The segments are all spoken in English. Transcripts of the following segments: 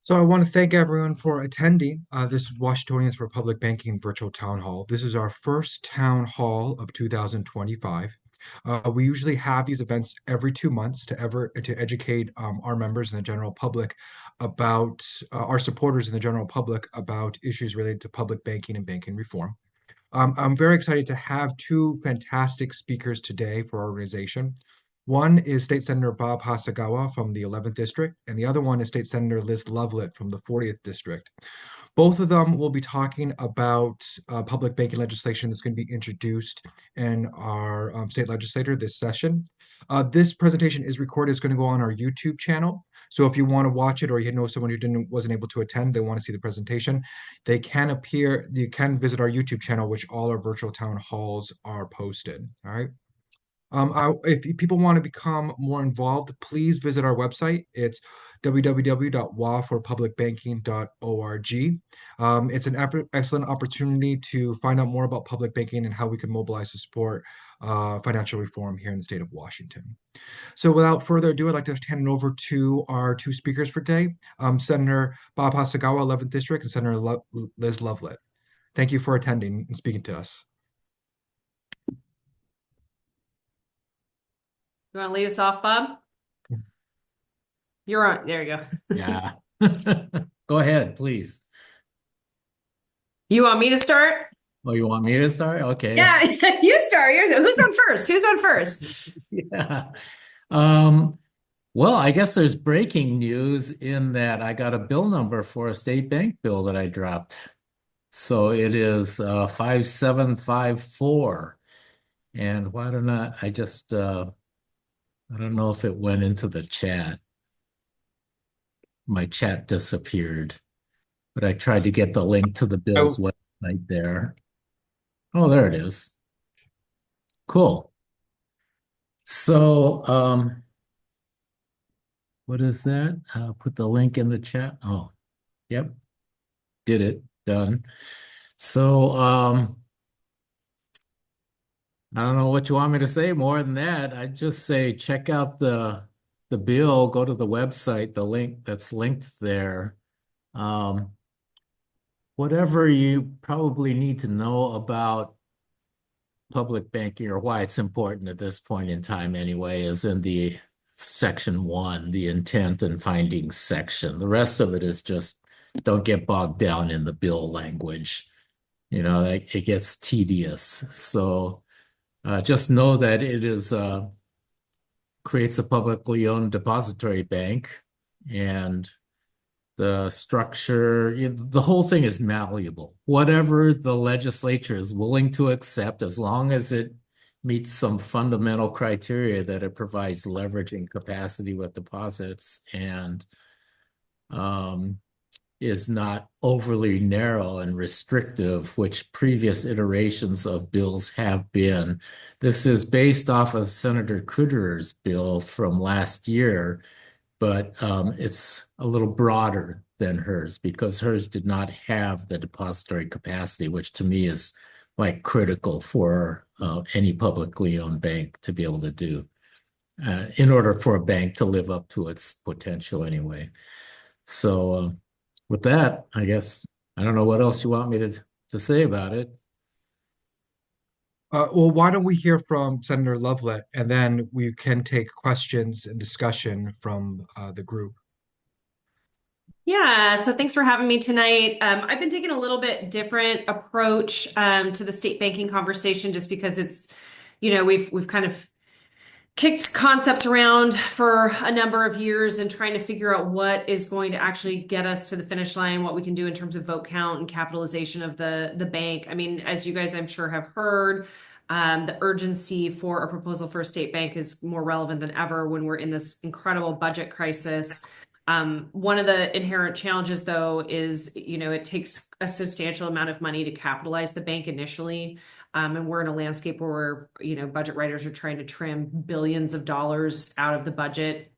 So I want to thank everyone for attending this Washingtonians for Public Banking virtual town hall. This is our first town hall of 2025. We usually have these events every 2 months to educate our members and the general public about our supporters and the general public about issues related to public banking and banking reform. I'm very excited to have two fantastic speakers today for our organization. One is State Senator Bob Hasegawa from the 11th District, and the other one is State Senator Liz Lovelett from the 40th District. Both of them will be talking about public banking legislation that's going to be introduced in our state legislature this session. This presentation is recorded. It's going to go on our YouTube channel. So if you want to watch it or you know someone who wasn't able to attend, they want to see the presentation, you can visit our YouTube channel, which all our virtual town halls are posted. All right. If people want to become more involved, please visit our website. It's www.waforpublicbanking.org. It's an excellent opportunity to find out more about public banking and how we can mobilize to support financial reform here in the state of Washington. So without further ado, I'd like to hand it over to our two speakers for today, Senator Bob Hasegawa, 11th District, and Senator Liz Lovelett. Thank you for attending and speaking to us. You want to lead us off, Bob? You're on. There you go. Yeah. Go ahead, please. You want me to start? Oh, you want me to start? Okay. Yeah, you start. Who's on first? Who's on first? Yeah. Well, I guess there's breaking news in that I got a bill number for a state bank bill that I dropped. So it is 5754. And why don't I don't know if it went into the chat. My chat disappeared, but I tried to get the link to the bill's website there. Oh, there it is. Cool. So, what is that? I'll put the link in the chat. Oh, yep. Did it. Done. So, I don't know what you want me to say more than that. I just say check out the bill, go to the website, the link that's linked there. Whatever you probably need to know about public banking or why it's important at this point in time anyway is in the section 1, the intent and findings section. The rest of it is just don't get bogged down in the bill language. You know, it gets tedious. So just know that it is creates a publicly owned depository bank, and the structure, the whole thing is malleable. Whatever the legislature is willing to accept, as long as it meets some fundamental criteria that it provides leveraging capacity with deposits and is not overly narrow and restrictive, which previous iterations of bills have been. This is based off of Senator Cooder's bill from last year, but it's a little broader than hers because hers did not have the depository capacity, which to me is like critical for any publicly owned bank to be able to do in order for a bank to live up to its potential anyway. So with that, I guess, I don't know what else you want me to say about it. Well, why don't we hear from Senator Lovelett, and then we can take questions and discussion from the group. Yeah, so thanks for having me tonight. I've been taking a little bit different approach to the state banking conversation just because it's, we've kind of kicked concepts around for a number of years and trying to figure out what is going to actually get us to the finish line, what we can do in terms of vote count and capitalization of the bank. I mean, as you guys, I'm sure, have heard, the urgency for a proposal for a state bank is more relevant than ever when we're in this incredible budget crisis. One of the inherent challenges, though, is, it takes a substantial amount of money to capitalize the bank initially. And we're in a landscape where, budget writers are trying to trim billions of dollars out of the budget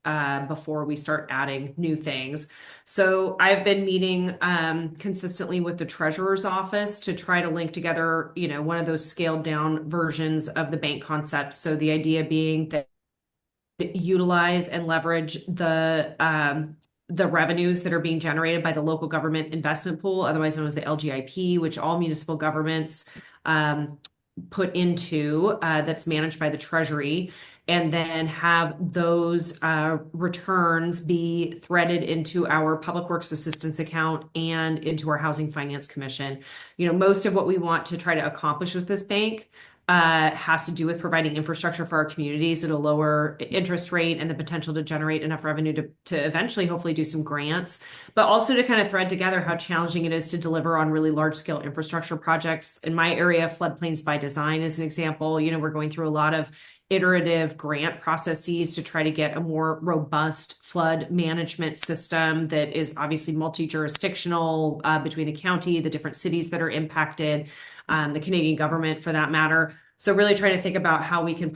before we start adding new things. So I've been meeting consistently with the treasurer's office to try to link together, one of those scaled down versions of the bank concept. So the idea being that utilize and leverage the revenues that are being generated by the local government investment pool, otherwise known as the LGIP, which all municipal governments put into, that's managed by the Treasury, and then have those returns be threaded into our Public Works Assistance account and into our Housing Finance Commission. Most of what we want to try to accomplish with this bank has to do with providing infrastructure for our communities at a lower interest rate and the potential to generate enough revenue to eventually hopefully do some grants, but also to kind of thread together how challenging it is to deliver on really large scale infrastructure projects. In my area, floodplains by design is an example. We're going through a lot of iterative grant processes to try to get a more robust flood management system that is obviously multi-jurisdictional between the county, the different cities that are impacted, the Canadian government for that matter. So really trying to think about how we can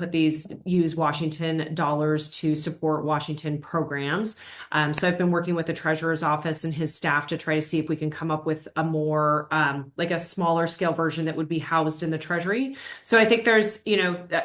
use Washington dollars to support Washington programs. So I've been working with the treasurer's office and his staff to try to see if we can come up with a more, like a smaller scale version that would be housed in the Treasury. So I think there's,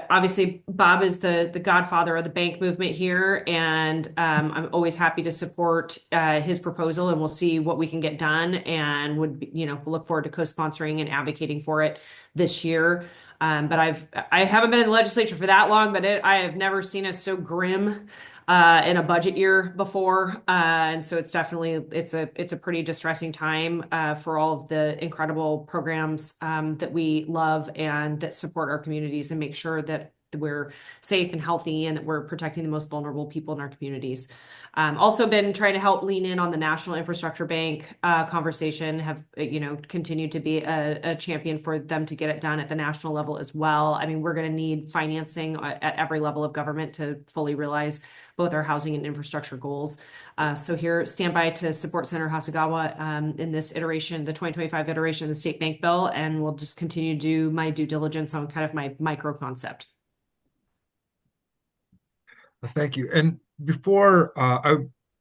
obviously Bob is the godfather of the bank movement here, and I'm always happy to support his proposal, and we'll see what we can get done, and would, we'll look forward to co-sponsoring and advocating for it this year. But I haven't been in the legislature for that long, but I have never seen us so grim in a budget year before, and so it's a pretty distressing time for all of the incredible programs that we love and that support our communities and make sure that we're safe and healthy and that we're protecting the most vulnerable people in our communities. Also been trying to help lean in on the National Infrastructure Bank conversation, have, continued to be a champion for them to get it done at the national level as well. I mean, we're going to need financing at every level of government to fully realize both our housing and infrastructure goals. So here, stand by to support Senator Hasegawa in this iteration, the 2025 iteration of the state bank bill, and we'll just continue to do my due diligence on kind of my micro concept. Thank you. And before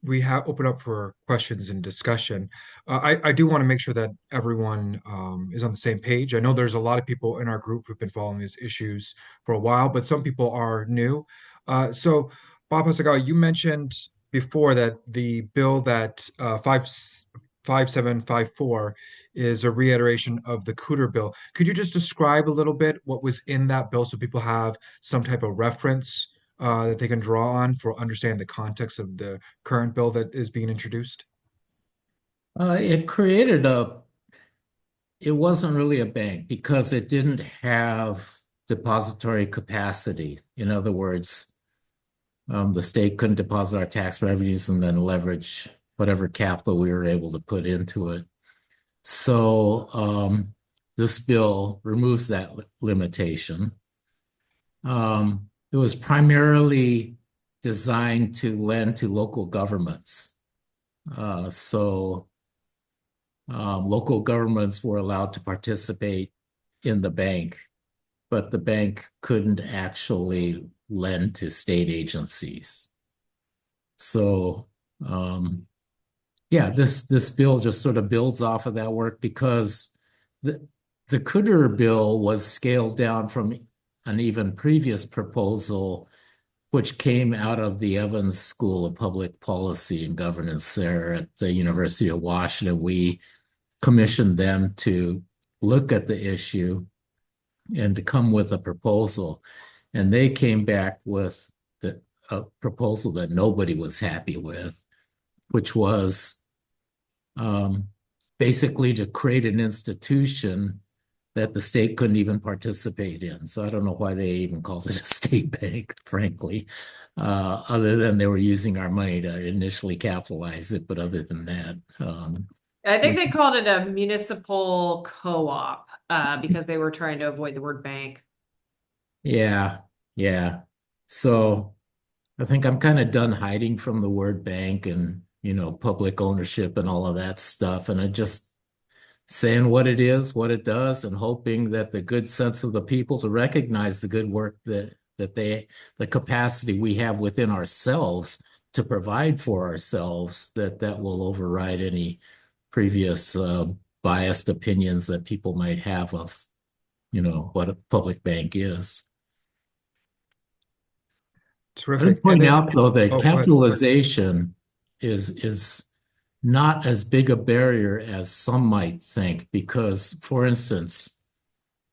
we have open up for questions and discussion, I do want to make sure that everyone is on the same page. I know there's a lot of people in our group who've been following these issues for a while, but some people are new. So, Bob Hasegawa, you mentioned before that the bill that 5754 is a reiteration of the Cooter bill. Could you just describe a little bit what was in that bill so people have some type of reference that they can draw on for understanding the context of the current bill that is being introduced? It wasn't really a bank because it didn't have depository capacity. In other words, the state couldn't deposit our tax revenues and then leverage whatever capital we were able to put into it. So this bill removes that limitation. It was primarily designed to lend to local governments. Local governments were allowed to participate in the bank, but the bank couldn't actually lend to state agencies. So, yeah, this bill just sort of builds off of that work because the Cooter bill was scaled down from an even previous proposal, which came out of the Evans School of Public Policy and Governance there at the University of Washington. We commissioned them to look at the issue and to come with a proposal. And they came back with a proposal that nobody was happy with, which was basically to create an institution that the state couldn't even participate in. So I don't know why they even called it a state bank, frankly, other than they were using our money to initially capitalize it. But other than that, I think they called it a municipal co-op because they were trying to avoid the word bank. Yeah. So I think I'm kind of done hiding from the word bank and, public ownership and all of that stuff. And I just saying what it is, what it does, and hoping that the good sense of the people to recognize the good work the capacity we have within ourselves to provide for ourselves, that will override any previous biased opinions that people might have of, what a public bank is. Terrific. I'd point out, though, that Oh, capitalization is not as big a barrier as some might think, because, for instance,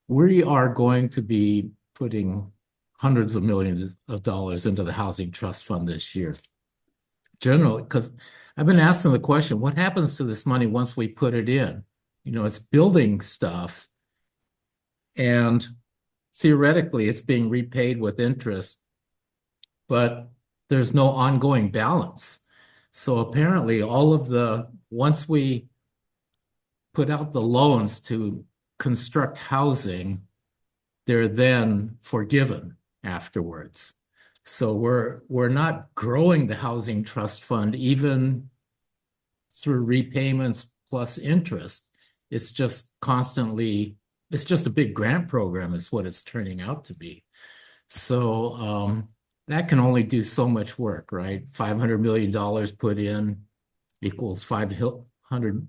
we are going to be putting hundreds of millions of dollars into the housing trust fund this year. Generally, because I've been asking the question, what happens to this money once we put it in? You know, it's building stuff, and theoretically it's being repaid with interest, but there's no ongoing balance. So apparently once we put out the loans to construct housing, they're then forgiven afterwards. So we're not growing the housing trust fund even through repayments plus interest. It's just a big grant program is what it's turning out to be. So that can only do so much work, right? $500 million put in equals $500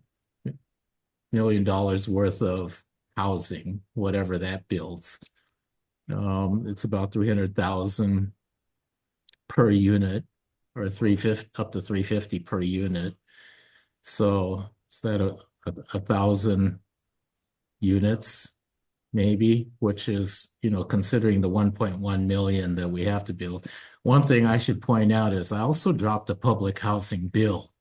million worth of housing, whatever that builds. It's about 300,000 per unit, or 350 up to 350 per unit. So is that a 1,000 units maybe, which is, considering the 1.1 million that we have to build. One thing I should point out is I also dropped a public housing bill.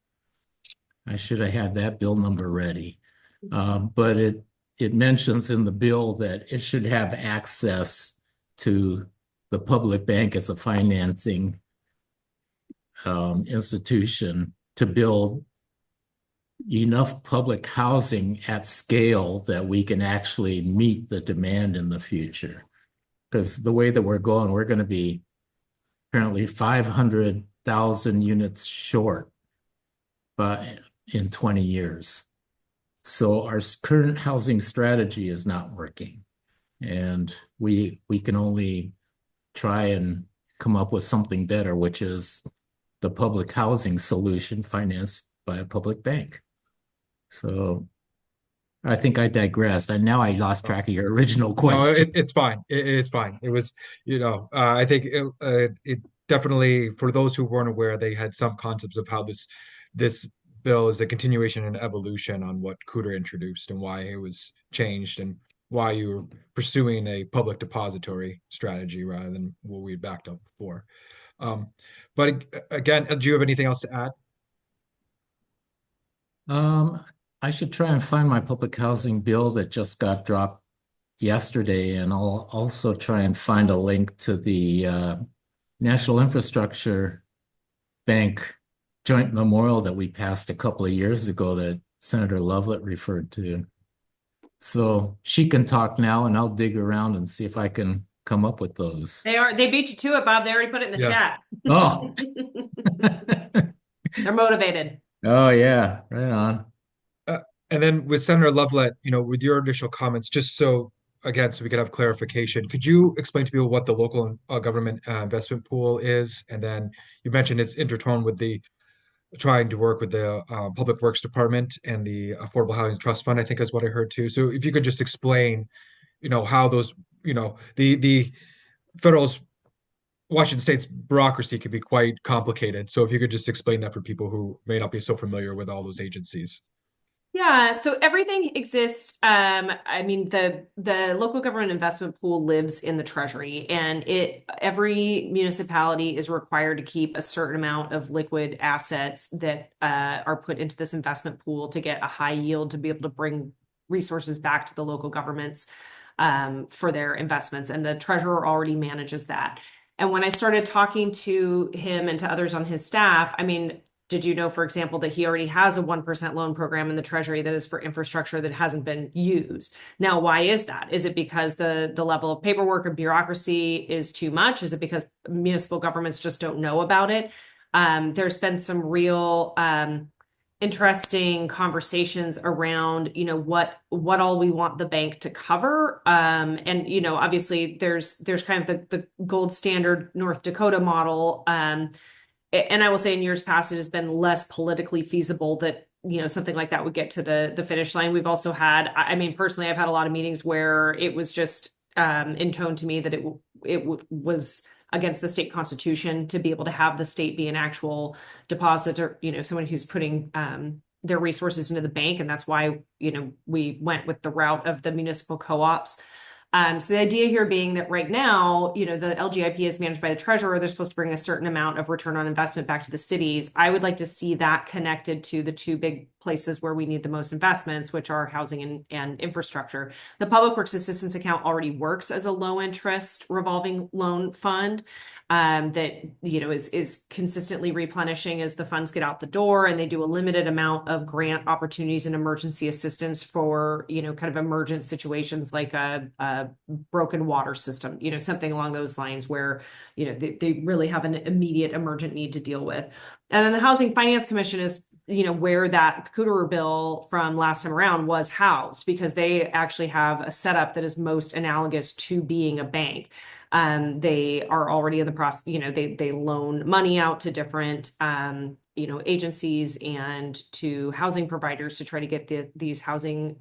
I should have had that bill number ready. But it mentions in the bill that it should have access to the public bank as a financing institution to build enough public housing at scale that we can actually meet the demand in the future. Because the way that we're going to be apparently 500,000 units short in 20 years. So our current housing strategy is not working, and we can only try and come up with something better, which is the public housing solution financed by a public bank. So I think I digressed, and now I lost track of your original No, question. it's fine. It is fine. It was, I think it definitely, for those who weren't aware, they had some concepts of how this bill is a continuation and evolution on what Cooter introduced and why it was changed and why you were pursuing a public depository strategy rather than what we had backed up before. But again, do you have anything else to add? I should try and find my public housing bill that just got dropped yesterday, and I'll also try and find a link to the National Infrastructure Bank joint memorial that we passed a couple of years ago that Senator Lovelett referred to. So she can talk now, and I'll dig around and see if I can come up with those. They beat you to it, Bob. They already put it in the chat. Oh. They're motivated. Oh yeah, right on. And then with Senator Lovelett, with your initial comments, just so we can have clarification, could you explain to people what the local government investment pool is? And then you mentioned it's intertwined with trying to work with the Public Works Department and the Affordable Housing Trust Fund, I think is what I heard too. So if you could just explain, how those, the federal's Washington State's bureaucracy can be quite complicated. So if you could just explain that for people who may not be so familiar with all those agencies. Yeah, so everything exists. I mean, the local government investment pool lives in the Treasury, and every municipality is required to keep a certain amount of liquid assets that are put into this investment pool to get a high yield to be able to bring resources back to the local governments for their investments. And the treasurer already manages that. And when I started talking to him and to others on his staff, I mean, did you know, for example, that he already has a 1% loan program in the Treasury that is for infrastructure that hasn't been used? Now, why is that? Is it because the level of paperwork and bureaucracy is too much? Is it because municipal governments just don't know about it? There's been some real interesting conversations around, what all we want the bank to cover. And, obviously there's kind of the gold standard North Dakota model. And I will say in years past, it has been less politically feasible that, something like that would get to the finish line. We've also had, I mean, personally, I've had a lot of meetings where it was just intoned to me that it was against the state constitution to be able to have the state be an actual depositor, someone who's putting their resources into the bank. And that's why, we went with the route of the municipal co-ops. So the idea here being that right now, the LGIP is managed by the treasurer. They're supposed to bring a certain amount of return on investment back to the cities. I would like to see that connected to the two big places where we need the most investments, which are housing and infrastructure. The Public Works Assistance Account already works as a low interest revolving loan fund. That is consistently replenishing as the funds get out the door, and they do a limited amount of grant opportunities and emergency assistance for kind of emergent situations like a broken water system, something along those lines where they really have an immediate emergent need to deal with. And then the Housing Finance Commission is where that Cooterer bill from last time around was housed, because they actually have a setup that is most analogous to being a bank. They are already in the process, they loan money out to different, agencies and to housing providers to try to get these housing,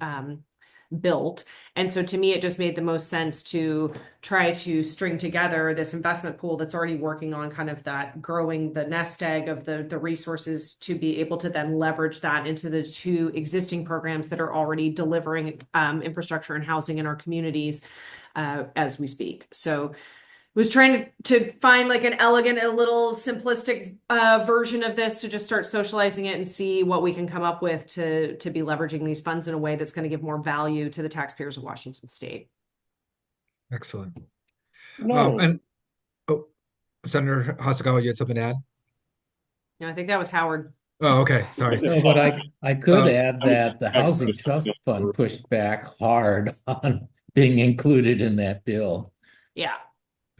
built. And so to me, it just made the most sense to try to string together this investment pool that's already working on kind of that growing the nest egg of the resources to be able to then leverage that into the two existing programs that are already delivering infrastructure and housing in our communities as we speak. So was trying to find like an elegant and a little simplistic version of this to just start socializing it and see what we can come up with to be leveraging these funds in a way that's going to give more value to the taxpayers of Washington State. Excellent. No, And oh, Senator Hasegawa, you had something to add? I think that was Howard. Oh, okay. Sorry. No, but I could add I was- that the Housing Trust Fund pushed back hard on being included in that bill. Yeah.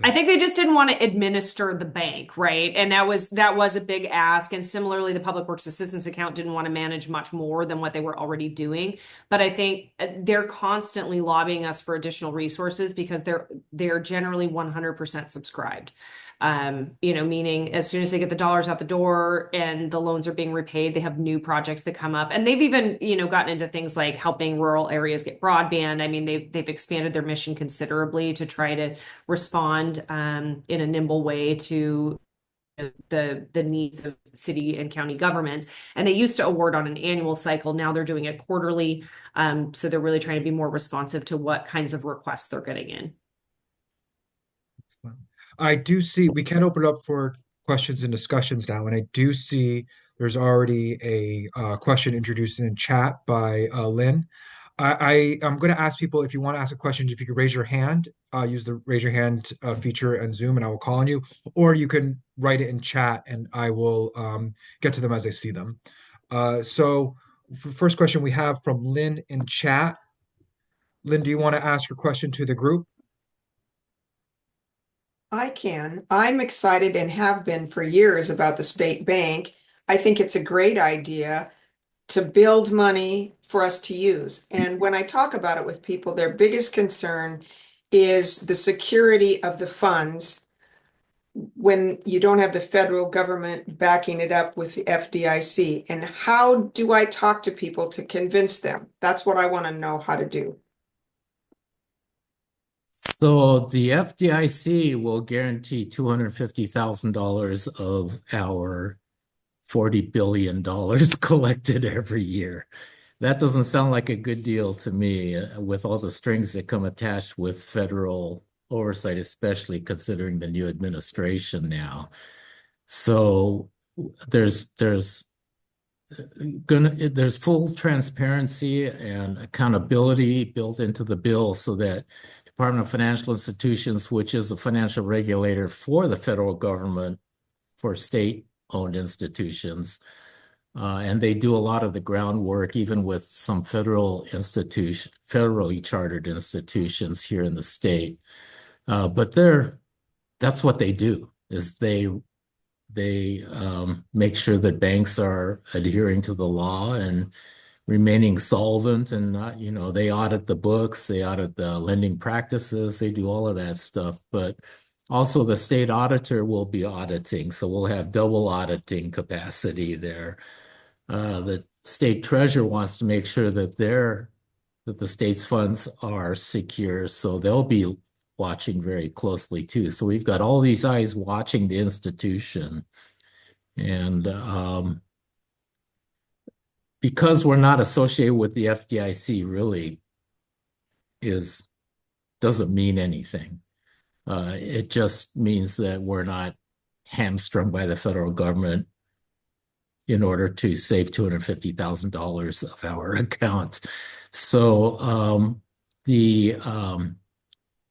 I think they just didn't want to administer the bank, right? And that was a big ask. And similarly, the Public Works Assistance Account didn't want to manage much more than what they were already doing. But I think they're constantly lobbying us for additional resources because they're generally 100% subscribed. Meaning as soon as they get the dollars out the door and the loans are being repaid, they have new projects that come up. And they've even, gotten into things like helping rural areas get broadband. I mean, they've expanded their mission considerably to try to respond in a nimble way to the needs of city and county governments. And they used to award on an annual cycle. Now they're doing it quarterly. So they're really trying to be more responsive to what kinds of requests they're getting in. Excellent. I do see we can open it up for questions and discussions now, and I do see there's already a question introduced in chat by Lynn. I'm going to ask people if you want to ask a question, if you could raise your hand, use the raise your hand feature in Zoom, and I will call on you, or you can write it in chat, and I will get to them as I see them. So, first question we have from Lynn in chat. Lynn, do you want to ask your question to the group? I can. I'm excited and have been for years about the state bank. I think it's a great idea to build money for us to use. And when I talk about it with people, their biggest concern is the security of the funds when you don't have the federal government backing it up with the FDIC. And how do I talk to people to convince them? That's what I want to know how to do. So the FDIC will guarantee $250,000 of our $40 billion collected every year. That doesn't sound like a good deal to me, with all the strings that come attached with federal oversight, especially considering the new administration now. So there's full transparency and accountability built into the bill so that Department of Financial Institutions, which is a financial regulator for the federal government, for state-owned institutions, and they do a lot of the groundwork, even with some federally chartered institutions here in the state. But that's what they do, is they make sure that banks are adhering to the law and remaining solvent, and not, they audit the books, they audit the lending practices, they do all of that stuff. But also the state auditor will be auditing, so we'll have double auditing capacity there. The state treasurer wants to make sure that the state's funds are secure, so they'll be watching very closely too. So we've got all these eyes watching the institution. And because we're not associated with the FDIC really doesn't mean anything. It just means that we're not hamstrung by the federal government in order to save $250,000 of our account. So the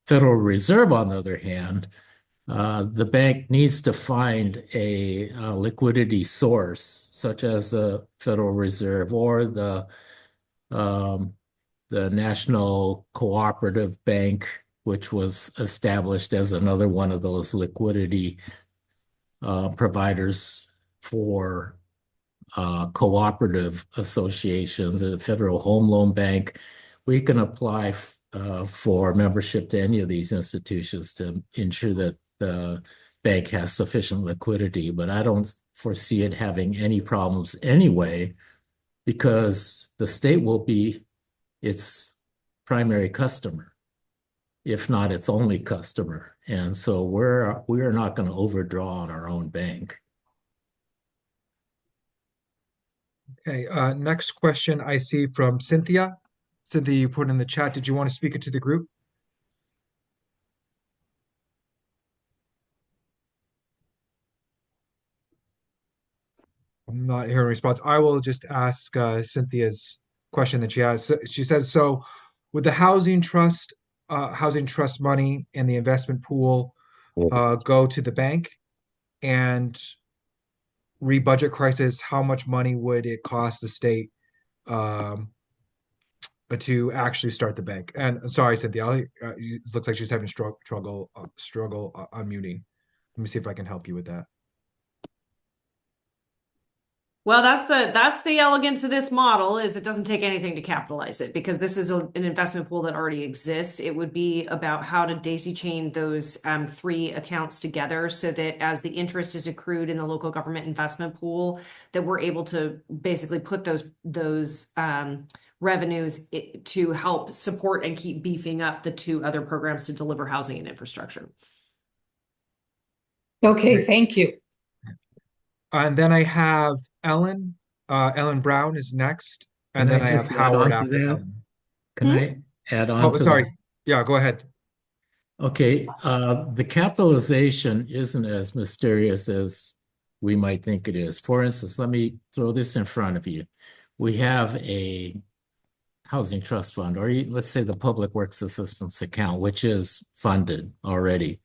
Federal Reserve, on the other hand, the bank needs to find a liquidity source, such as the Federal Reserve or the National Cooperative Bank, which was established as another one of those liquidity providers for cooperative associations. The Federal Home Loan Bank. We can apply for membership to any of these institutions to ensure that the bank has sufficient liquidity, but I don't foresee it having any problems anyway, because the state will be its primary customer, if not its only customer. And so we are not going to overdraw on our own bank. Okay, next question I see from Cynthia. Cynthia, you put in the chat. Did you want to speak it to the group? I'm not hearing a response. I will just ask Cynthia's question that she has. So she says, so with the housing trust money and the investment pool go to the bank and re-budget crisis, how much money would it cost the state to actually start the bank? And sorry, Cynthia, it looks like she's having struggle unmuting. Let me see if I can help you with that. Well, that's the elegance of this model is it doesn't take anything to capitalize it, because this is an investment pool that already exists. It would be about how to daisy chain those three accounts together so that as the interest is accrued in the local government investment pool, that we're able to basically put those revenues to help support and keep beefing up the two other programs to deliver housing and infrastructure. Okay, thank you. And then I have Ellen. Ellen Brown is next. And then I have Howard after Ellen. Can I add on to sorry. that? Yeah, go ahead. Okay, the capitalization isn't as mysterious as we might think it is. For instance, let me throw this in front of you. We have a housing trust fund, or let's say the Public Works Assistance account, which is funded already.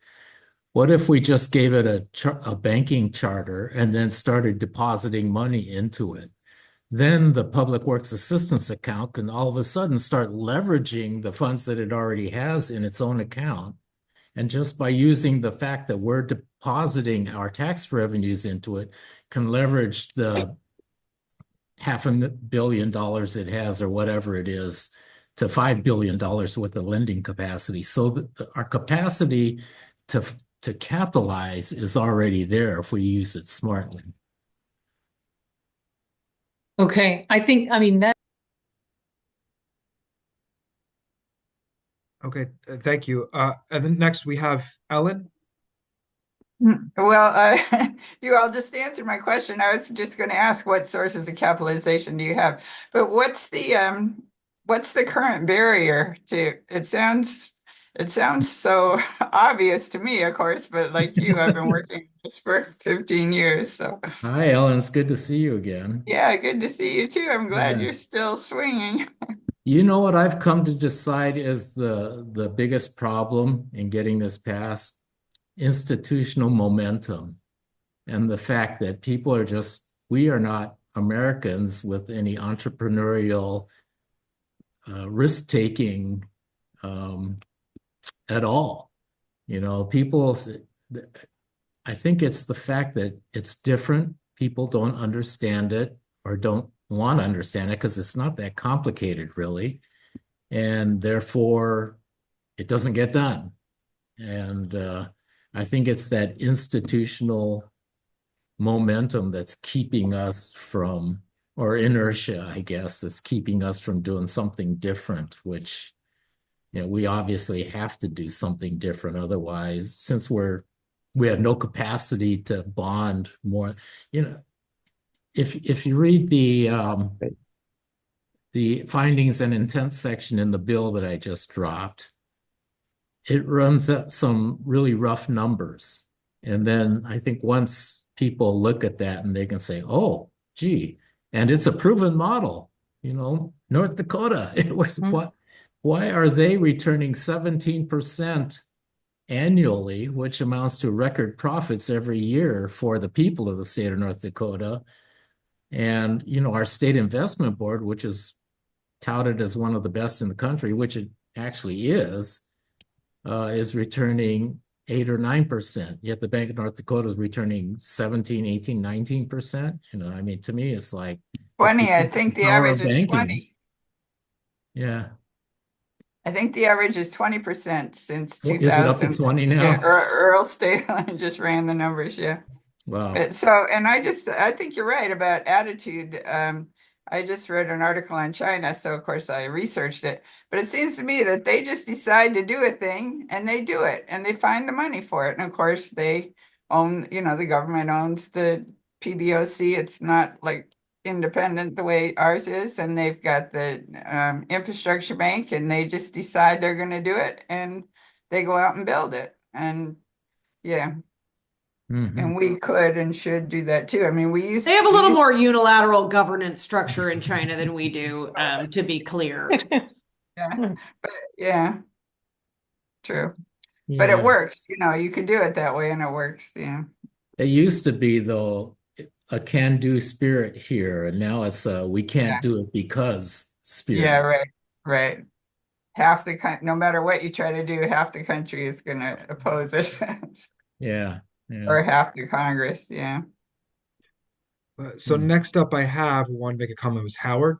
What if we just gave it a banking charter and then started depositing money into it? Then the Public Works Assistance account can all of a sudden start leveraging the funds that it already has in its own account. And just by using the fact that we're depositing our tax revenues into it, can leverage the $500 million it has, or whatever it is, to $5 billion worth of lending capacity. So our capacity to capitalize is already there if we use it smartly. Okay, I mean, that. Okay, thank you. And then next we have Ellen. Well, you all just answered my question. I was just going to ask what sources of capitalization do you have, but what's the current barrier to it? Sounds so obvious to me, of course, but like you, I've been working this for 15 years. So hi, Ellen. It's good to see you again. yeah, good to see you too. I'm glad Yeah. you're still swinging. You know what I've come to decide is the biggest problem in getting this passed? Institutional momentum, and the fact that people are we are not Americans with any entrepreneurial risk-taking at all. You know, people, I think it's the fact that it's different. People don't understand it or don't want to understand it because it's not that complicated, really. And therefore, it doesn't get done. And I think it's that institutional momentum that's keeping us from, or inertia, I guess, that's keeping us from doing something different, which we obviously have to do something different. Otherwise, since we have no capacity to bond more, if you read the findings and intent section in the bill that I just dropped, it runs at some really rough numbers. And then I think once people look at that and they can say, oh, gee, and it's a proven model, North Dakota, it was why are they returning 17% annually, which amounts to record profits every year for the people of the state of North Dakota? And, our state investment board, which is touted as one of the best in the country, which it actually is returning 8 or 9%. Yet the Bank of North Dakota is returning 17, 18, 19%. To me, it's like 20, I the think the power average of is banking. 20. Yeah. I think the average is 20% since Well, is it up to 2000. 20 now? Yeah, Earl Stalen just ran the numbers, yeah. Wow. And I think you're right about attitude. I just read an article on China, so of course I researched it. But it seems to me that they just decide to do a thing and they do it and they find the money for it. And of course they own, the government owns the PBOC. It's not like independent the way ours is. And they've got the infrastructure bank and they just decide they're going to do it and they go out and build it. And yeah. And we could and should do that too. I mean, They have a little more unilateral governance structure in China than we do, to be clear. Yeah, but yeah, true. Yeah. But it works, you can do it that way and it works. Yeah. It used to be, though, a can-do spirit here, and now it's we can't do it because spirit. Yeah, right. Half the country, no matter what you try to do, half the country is going to oppose it. Yeah. Or half the Congress, yeah. So next up, I have one to make a comment was Howard.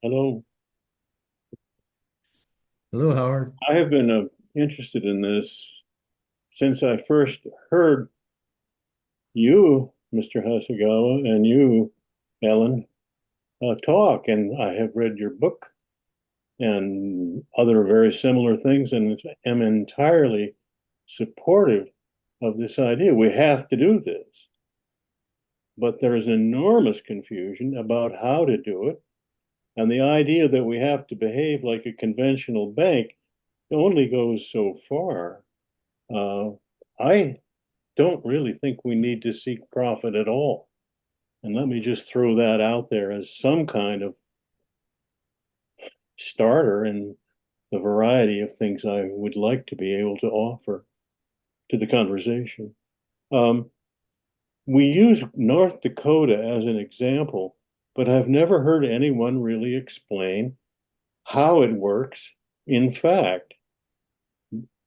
Hello. Hello, Howard. I have been interested in this since I first heard you, Mr. Hasegawa, and you, Ellen, talk, and I have read your book and other very similar things, and am entirely supportive of this idea. We have to do this. But there is enormous confusion about how to do it. And the idea that we have to behave like a conventional bank only goes so far. I don't really think we need to seek profit at all. And let me just throw that out there as some kind of starter in the variety of things I would like to be able to offer to the conversation. We use North Dakota as an example, but I've never heard anyone really explain how it works. In fact,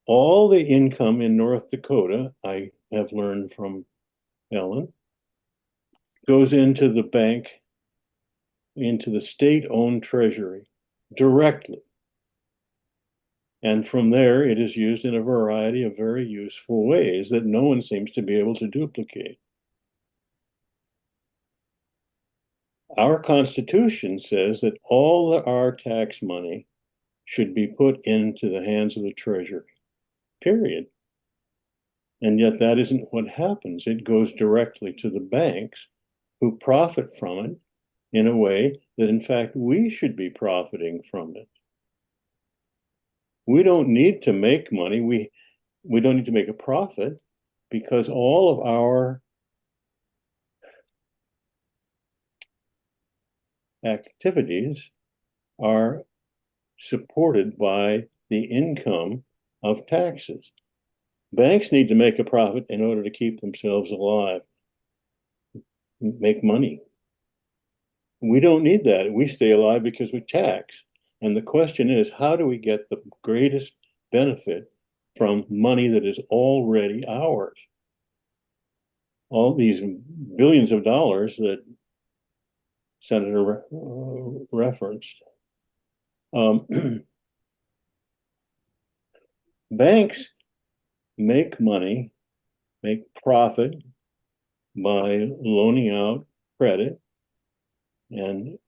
all the income in North Dakota, I have learned from Ellen, goes into the bank, into the state-owned treasury directly. And from there, it is used in a variety of very useful ways that no one seems to be able to duplicate. Our Constitution says that all our tax money should be put into the hands of the Treasury, period. And yet that isn't what happens. It goes directly to the banks who profit from it in a way that, in fact, we should be profiting from it. We don't need to make money. We don't need to make a profit because all of our activities are supported by the income of taxes. Banks need to make a profit in order to keep themselves alive, make money. We don't need that. We stay alive because we tax. And the question is, how do we get the greatest benefit from money that is already ours? All these billions of dollars that Senator referenced. Banks make money, make profit by loaning out credit and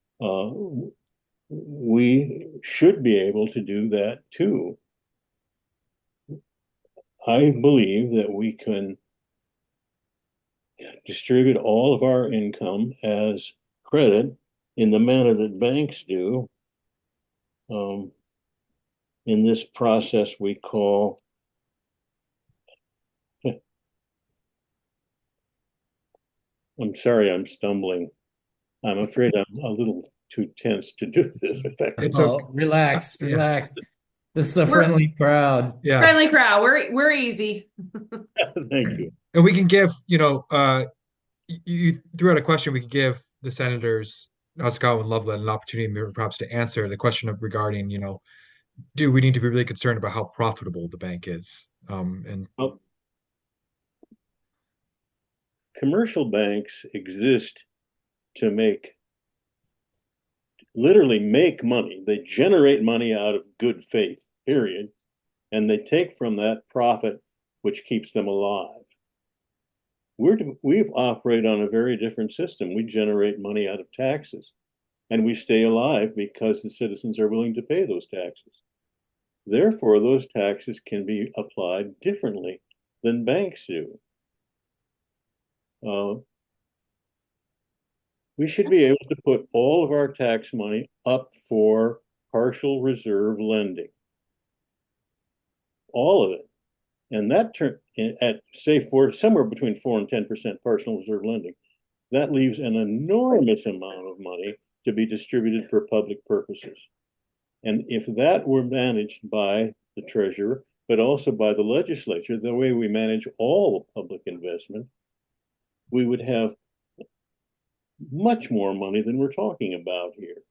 we should be able to do that too. I believe that we can distribute all of our income as credit in the manner that banks do, in this process we call I'm sorry, I'm stumbling. I'm afraid I'm a little too tense to do this effectively. It's Oh, okay. relax, Yeah. relax. This is a We're friendly crowd. Yeah. friendly crowd. We're easy. Thank you. And we can give, you threw out a question, we could give the senators, Hasegawa and Loveland, an opportunity perhaps to answer the question of regarding, do we need to be really concerned about how profitable the bank is? And Well, commercial banks exist to literally make money. They generate money out of good faith, period. And they take from that profit, which keeps them alive. We've operated on a very different system. We generate money out of taxes, and we stay alive because the citizens are willing to pay those taxes. Therefore, those taxes can be applied differently than banks do. We should be able to put all of our tax money up for partial reserve lending. All of it. And that at say somewhere between 4 and 10% partial reserve lending, that leaves an enormous amount of money to be distributed for public purposes. And if that were managed by the treasurer, but also by the legislature, the way we manage all public investment, we would have much more money than we're talking about here.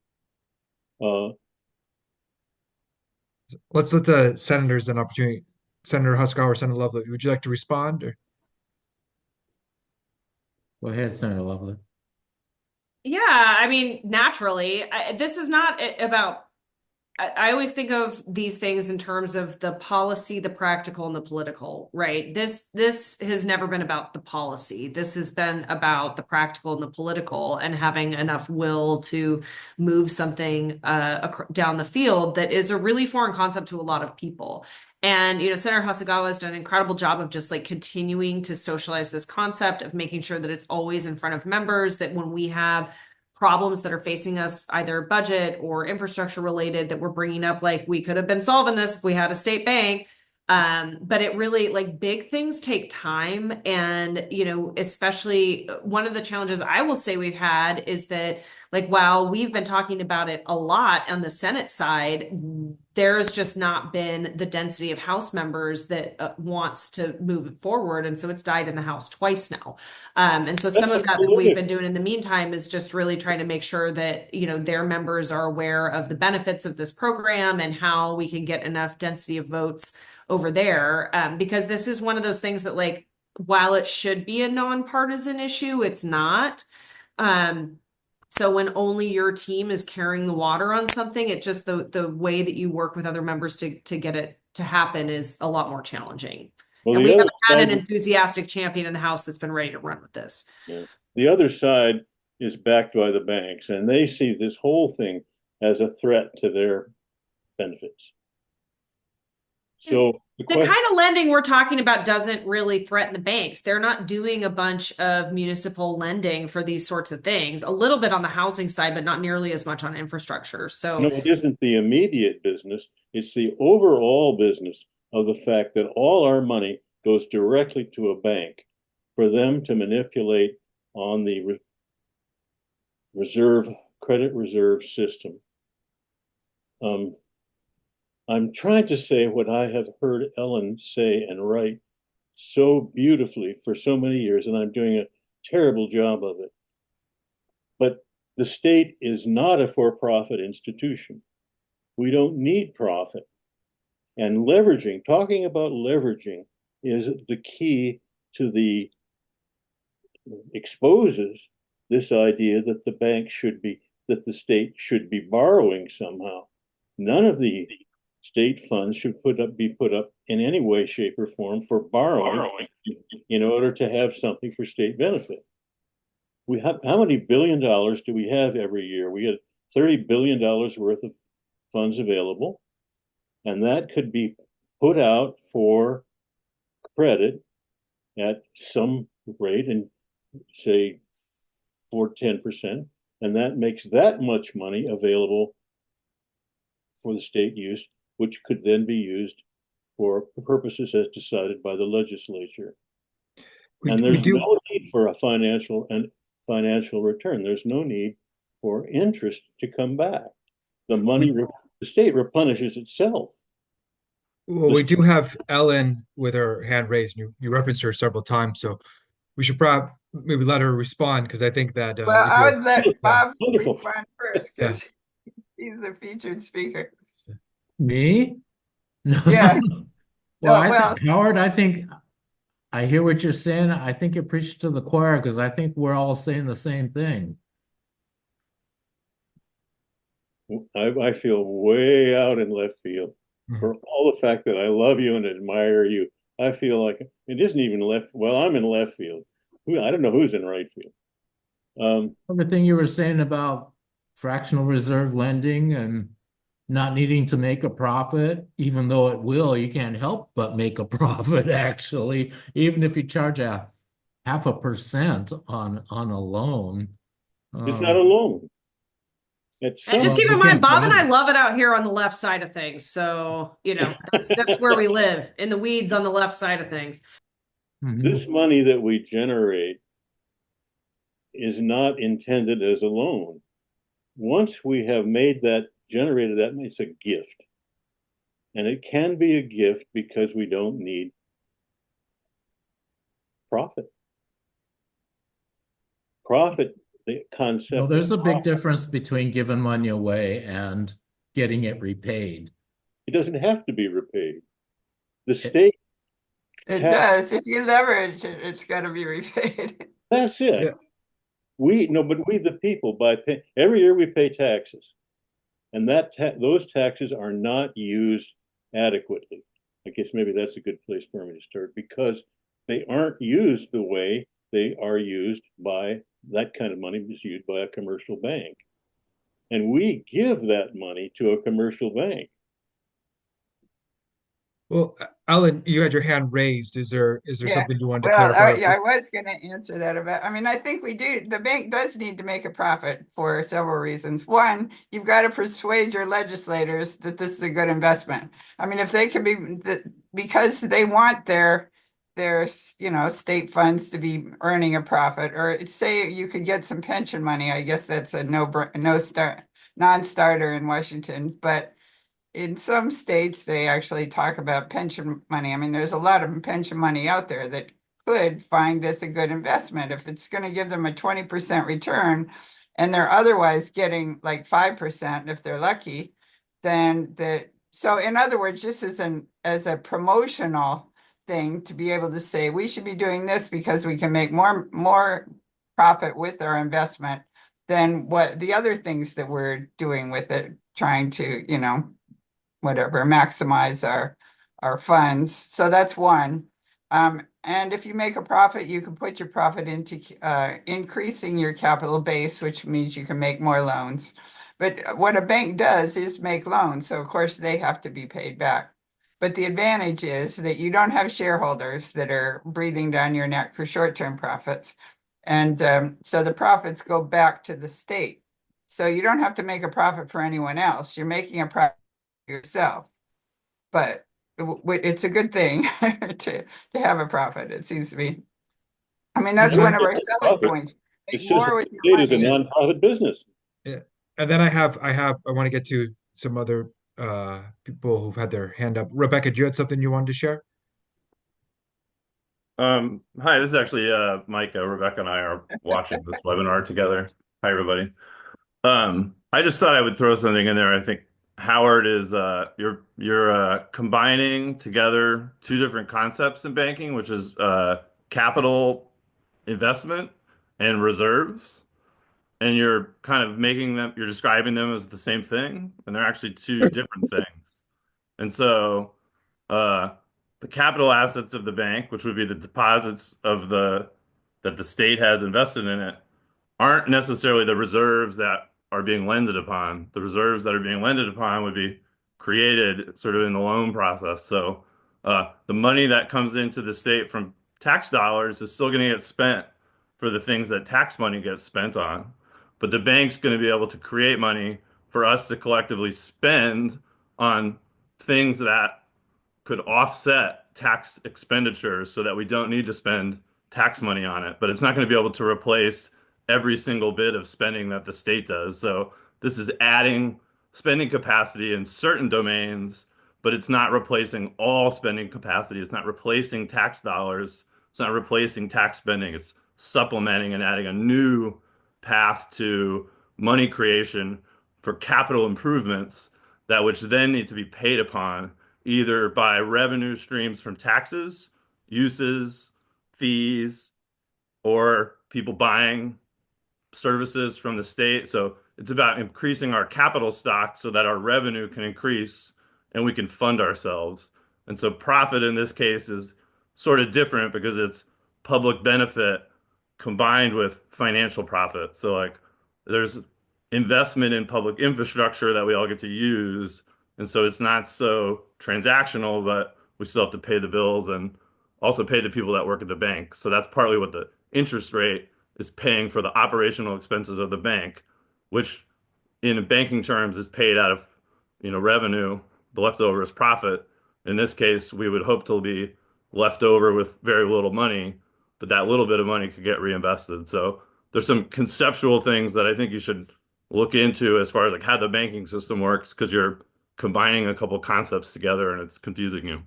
let's let the senators an opportunity. Senator Hasegawa or Senator Loveland, would you like to respond? Or? Go ahead, Senator Lovelett. Yeah, I mean, naturally, this is not about. I always think of these things in terms of the policy, the practical, and the political, right? This has never been about the policy. This has been about the practical and the political, and having enough will to move something down the field that is a really foreign concept to a lot of people. And, Senator Hasegawa has done an incredible job of just like continuing to socialize this concept of making sure that it's always in front of members, that when we have problems that are facing us, either budget or infrastructure related, that we're bringing up, like we could have been solving this if we had a state bank. But it really, like, big things take time. And, especially one of the challenges I will say we've had is that, like, while we've been talking about it a lot on the Senate side, there's just not been the density of House members that wants to move it forward. And so it's died in the House twice now. And so some of that we've been doing in the meantime is just really trying to make sure that, their members are aware of the benefits of this program and how we can get enough density of votes over there. Because this is one of those things that, like, while it should be a nonpartisan issue, it's not. So when only your team is carrying the water on something, it just the way that you work with other members to get it to happen is a lot more challenging. Well, and we haven't had an enthusiastic champion in the House that's been ready to run with this. Yeah. The other side is backed by the banks, and they see this whole thing as a threat to their benefits. So the kind of lending we're talking about doesn't really threaten the banks. They're not doing a bunch of municipal lending for these sorts of things. A little bit on the housing side, but not nearly as much on infrastructure. So no, it isn't the immediate business. It's the overall business of the fact that all our money goes directly to a bank for them to manipulate on the credit reserve system. I'm trying to say what I have heard Ellen say and write so beautifully for so many years, and I'm doing a terrible job of it. But the state is not a for-profit institution. We don't need profit. And talking about leveraging is the key to exposes this idea that that the state should be borrowing somehow. None of the state funds should be put up in any way, shape, or form for borrowing in order to have something for state benefit. How many $1 billion do we have every year? We get $30 billion worth of funds available, and that could be put out for credit at some rate, and say for 10%, and that makes that much money available for the state use, which could then be used for purposes as decided by the legislature. And We there's do. no need for a financial return. There's no need for interest to come back. The money, the state replenishes itself. Well, we do have Ellen with her hand raised. You referenced her several times, so we should probably maybe let her respond because I think that Well, if I you're, would let Bob Wonderful. respond first yeah, because he's the featured speaker. Me? No. Yeah. Well, No, well, Howard, I hear what you're saying. I think you're preaching to the choir because I think we're all saying the same thing. I feel way out in left field for all the fact that I love you and admire you. I feel like it isn't even left. Well, I'm in left field. I don't know who's in right field. Everything you were saying about fractional reserve lending and not needing to make a profit, even though it will, you can't help but make a profit, actually, even if you charge a 0.5% on a loan. It's not a loan. It's And just some, keep in You mind, can't Bob and I credit. love it out here on the left side of things. So, that's where we live, in the weeds on the left side of things. this money that we generate is not intended as a loan. Once we have generated that, it's a gift. And it can be a gift because we don't need profit. Profit, the concept. Well, there's a of big profit, difference between giving money away and getting it repaid. it doesn't have to be repaid. The state it has, does. If you leverage it, it's got to be repaid. that's it. Yeah. But we the people every year we pay taxes, and those taxes are not used adequately. I guess maybe that's a good place for me to start because they aren't used the way they are used by that kind of money is used by a commercial bank. And we give that money to a commercial bank. Well, Ellen, you had your hand raised. Is there Yeah. something you wanted to Well, clarify? yeah, I was going to answer that I mean, I think we do. The bank does need to make a profit for several reasons. One, you've got to persuade your legislators that this is a good investment. I mean, if they could because they want their state funds to be earning a profit, or say you could get some pension money. I guess that's a non-starter in Washington, but in some states, they actually talk about pension money. I mean, there's a lot of pension money out there that could find this a good investment. If it's going to give them a 20% return and they're otherwise getting like 5% if they're lucky, so in other words, just as a promotional thing to be able to say, we should be doing this because we can make more profit with our investment than what the other things that we're doing with it, trying to, maximize our funds. So that's one. And if you make a profit, you can put your profit into increasing your capital base, which means you can make more loans. But what a bank does is make loans. So of course they have to be paid back. But the advantage is that you don't have shareholders that are breathing down your neck for short-term profits. And so the profits go back to the state. So you don't have to make a profit for anyone else. You're making a profit yourself, but it's a good thing to have a profit. It seems to be. I mean, that's one of our selling points. It's Make just more the with your state is a money. nonprofit business. Yeah. And then I want to get to some other people who've had their hand up. Rebecca, do you have something you wanted to share? Hi, this is actually Mike. Rebecca and I are watching this webinar together. Hi, everybody. I just thought I would throw something in there. I think Howard is you're combining together two different concepts in banking, which is capital investment and reserves. And you're kind of you're describing them as the same thing, and they're actually two different things. And so uh, the capital assets of the bank, which would be the deposits that the state has invested in it, aren't necessarily the reserves that are being lended upon. The reserves that are being lended upon would be created sort of in the loan process. So the money that comes into the state from tax dollars is still going to get spent for the things that tax money gets spent on. But the bank's going to be able to create money for us to collectively spend on things that could offset tax expenditures so that we don't need to spend tax money on it. But it's not going to be able to replace every single bit of spending that the state does. So this is adding spending capacity in certain domains, but it's not replacing all spending capacity. It's not replacing tax dollars. It's not replacing tax spending. It's supplementing and adding a new path to money creation for capital improvements that which then need to be paid upon either by revenue streams from taxes, uses, fees, or people buying services from the state. So it's about increasing our capital stock so that our revenue can increase and we can fund ourselves. And so profit in this case is sort of different because it's public benefit combined with financial profit. So like there's investment in public infrastructure that we all get to use. And so it's not so transactional, but we still have to pay the bills and also pay the people that work at the bank. So that's partly what the interest rate is paying for the operational expenses of the bank, which in banking terms is paid out of, revenue. The leftover is profit. In this case, we would hope to be left over with very little money, but that little bit of money could get reinvested. So there's some conceptual things that I think you should look into as far as like how the banking system works, because you're combining a couple concepts together and it's confusing you.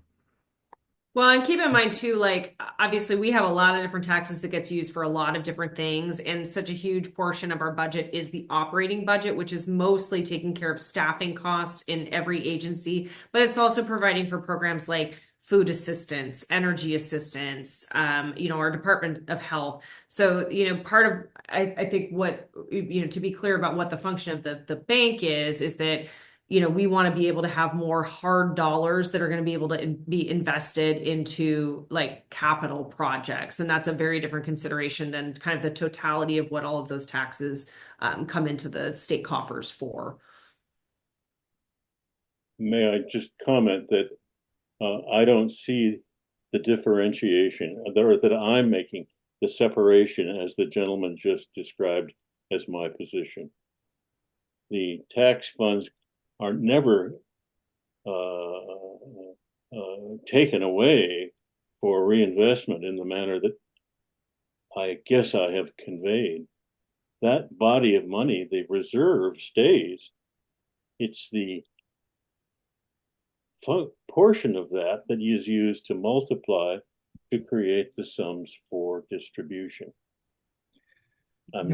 Well, and keep in mind too, like obviously we have a lot of different taxes that gets used for a lot of different things, and such a huge portion of our budget is the operating budget, which is mostly taking care of staffing costs in every agency, but it's also providing for programs like food assistance, energy assistance, our Department of Health. So, part of I think what to be clear about what the function of the bank is that we want to be able to have more hard dollars that are going to be able to be invested into like capital projects. And that's a very different consideration than kind of the totality of what all of those taxes come into the state coffers for. May I just comment that I don't see the differentiation that I'm making, the separation as the gentleman just described as my position. The tax funds are never taken away for reinvestment in the manner that I guess I have conveyed. That body of money, the reserve, stays. It's the portion of that is used to multiply to create the sums for distribution. A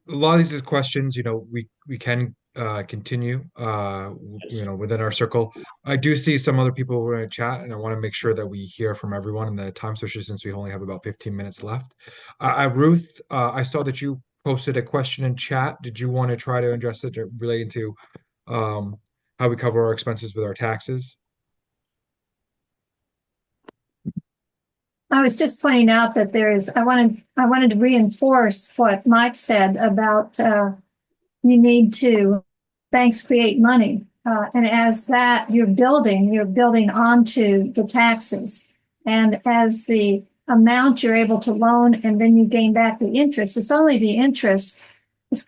lot of these questions, we can continue, within our circle. I do see some other people who are in chat, and I want to make sure that we hear from everyone in the time, especially since we only have about 15 minutes left. Ruth, I saw that you posted a question in chat. Did you want to try to address it relating to how we cover our expenses with our taxes? I was just pointing out that I wanted to reinforce what Mike said about banks create money. And as that you're building onto the taxes. And as the amount you're able to loan and then you gain back the interest, it's only the interest. It's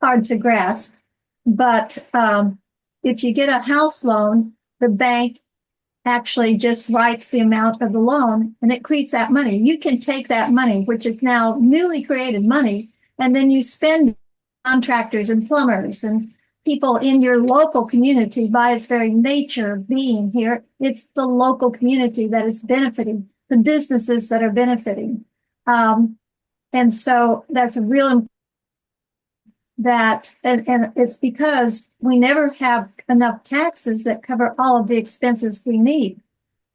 hard to grasp. But if you get a house loan, the bank actually just writes the amount of the loan and it creates that money. You can take that money, which is now newly created money, and then you spend contractors and plumbers and people in your local community by its very nature being here. It's the local community that is benefiting, the businesses that are benefiting. And so that's a real and it's because we never have enough taxes that cover all of the expenses we need.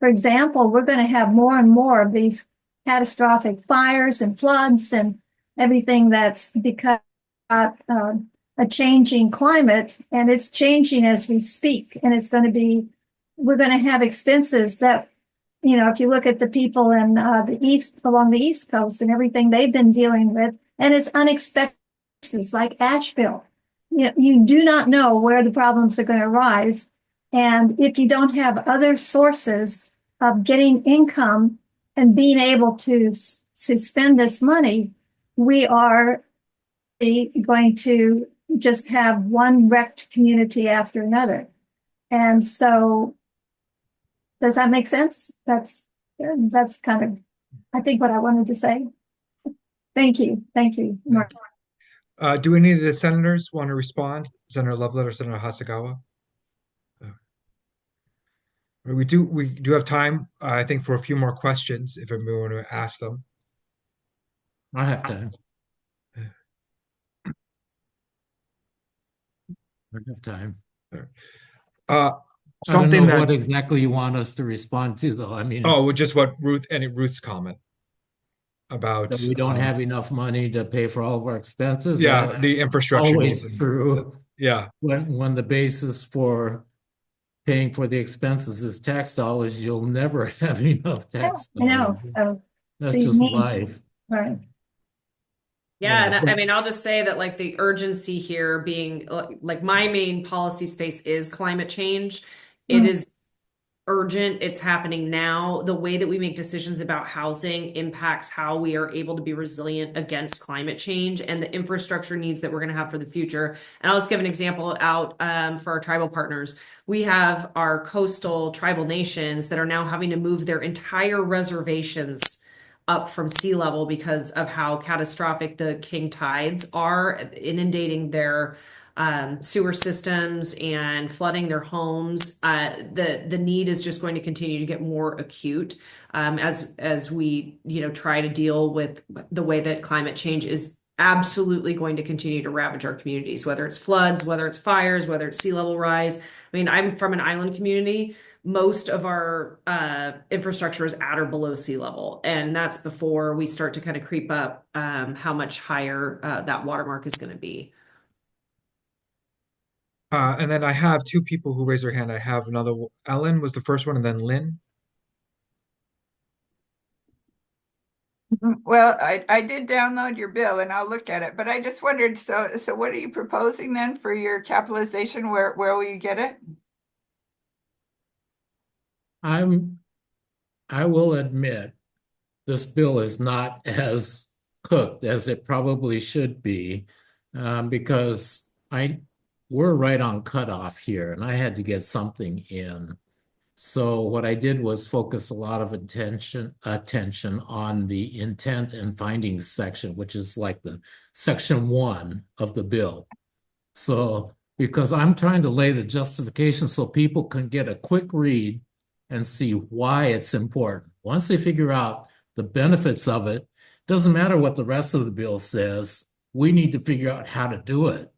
For example, we're going to have more and more of these catastrophic fires and floods and everything that's because of a changing climate, and it's changing as we speak. And we're going to have expenses that, if you look at the people in along the East Coast and everything they've been dealing with, And it's unexpected. It's like Asheville. You do not know where the problems are going to arise. And if you don't have other sources of getting income and being able to spend this money, we are going to just have one wrecked community after another. And so, does that make sense? That's kind of, I think, what I wanted to say. Thank you. Thank you, Mark. Do any of the senators want to respond? Senator Lovelett or Senator Hasegawa? We do have time, I think, for a few more questions if anybody want to ask them. I have time. I have time. Uh, I don't something know that what exactly you want us to respond to, though. I mean, oh, just what Ruth's comment about that we don't have enough money to pay for all of our expenses. yeah, That's the infrastructure always needs. true. Yeah. When the basis for paying for the expenses is tax dollars, you'll never have enough tax I know. dollars. So That's you just need- life. right. Yeah, Yeah, and I mean, I'll just say that like the urgency here being like my main policy space is climate change. It is urgent. It's happening now. The way that we make decisions about housing impacts how we are able to be resilient against climate change and the infrastructure needs that we're going to have for the future. And I'll just give an example out for our tribal partners. We have our coastal tribal nations that are now having to move their entire reservations up from sea level because of how catastrophic the king tides are, inundating their sewer systems and flooding their homes. The need is just going to continue to get more acute as we try to deal with the way that climate change is absolutely going to continue to ravage our communities, whether it's floods, whether it's fires, whether it's sea level rise. I mean, I'm from an island community. Most of our infrastructure is at or below sea level. And that's before we start to kind of creep up how much higher that watermark is going to be. And then I have two people who raise their hand. I have another. Ellen was the first one, and then Lynn. Well, I did download your bill and I'll look at it, but I just wondered, so what are you proposing then for your capitalization? Where will you get it? I will admit this bill is not as cooked as it probably should be, because we're right on cutoff here, and I had to get something in. So what I did was focus a lot of attention on the intent and findings section, which is like the section 1 of the bill. So because I'm trying to lay the justification so people can get a quick read and see why it's important. Once they figure out the benefits of it, doesn't matter what the rest of the bill says, we need to figure out how to do it.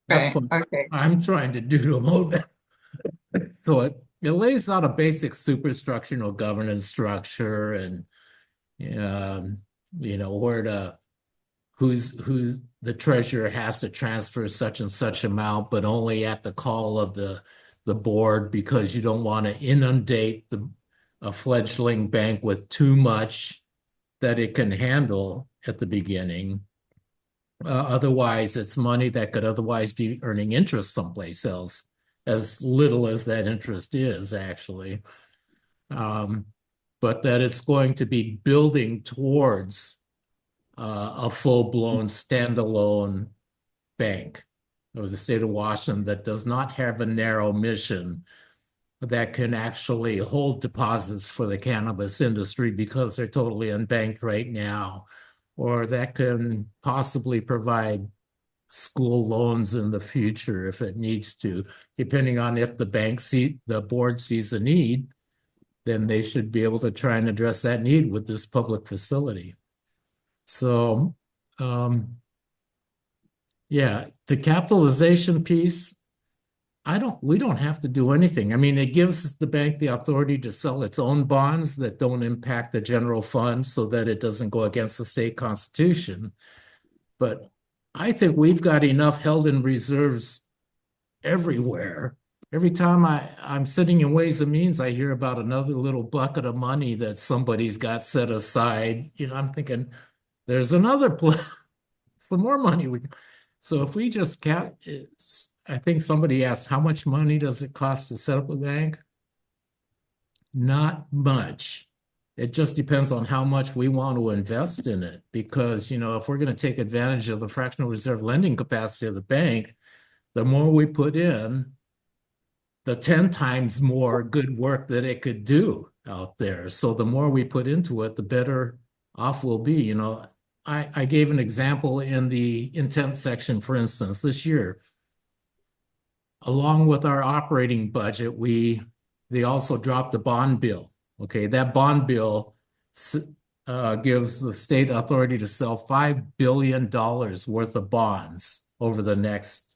That's what I'm trying to do to move it. So it lays out a basic superstructure, governance structure, and who's the treasurer has to transfer such and such amount, but only at the call of the board, because you don't want to inundate a fledgling bank with too much that it can handle at the beginning. Otherwise, it's money that could otherwise be earning interest someplace else, as little as that interest is, actually. But that it's going to be building towards a full-blown standalone bank of the state of Washington that does not have a narrow mission, that can actually hold deposits for the cannabis industry because they're totally unbanked right now, or that can possibly provide school loans in the future if it needs to, depending on if the board sees a need, then they should be able to try and address that need with this public facility. So, yeah, the capitalization piece, we don't have to do anything. I mean, it gives the bank the authority to sell its own bonds that don't impact the general fund so that it doesn't go against the state constitution. But I think we've got enough held in reserves everywhere. Every time I'm sitting in Ways and Means, I hear about another little bucket of money that somebody's got set aside. I'm thinking there's another the more money we. So if we just I think somebody asked, how much money does it cost to set up a bank? Not much. It just depends on how much we want to invest in it. Because, if we're going to take advantage of the fractional reserve lending capacity of the bank, the more we put in, the 10 times more good work that it could do out there. So the more we put into it, the better off we'll be. I gave an example in the intent section, for instance, this year. Along with our operating budget, they also dropped the bond bill. Okay, that bond bill gives the state authority to sell $5 billion worth of bonds over the next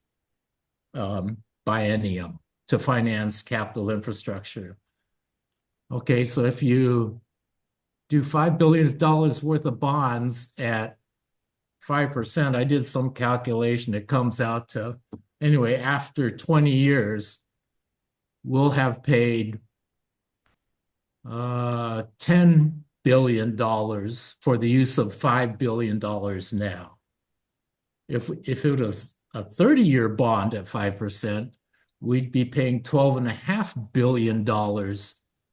biennium to finance capital infrastructure. Okay, so if you do $5 billion worth of bonds at 5%, I did some calculation, it comes out to, anyway, after 20 years, we'll have paid $10 billion for the use of $5 billion now. If it was a 30-year bond at 5%, we'd be paying $12.5 billion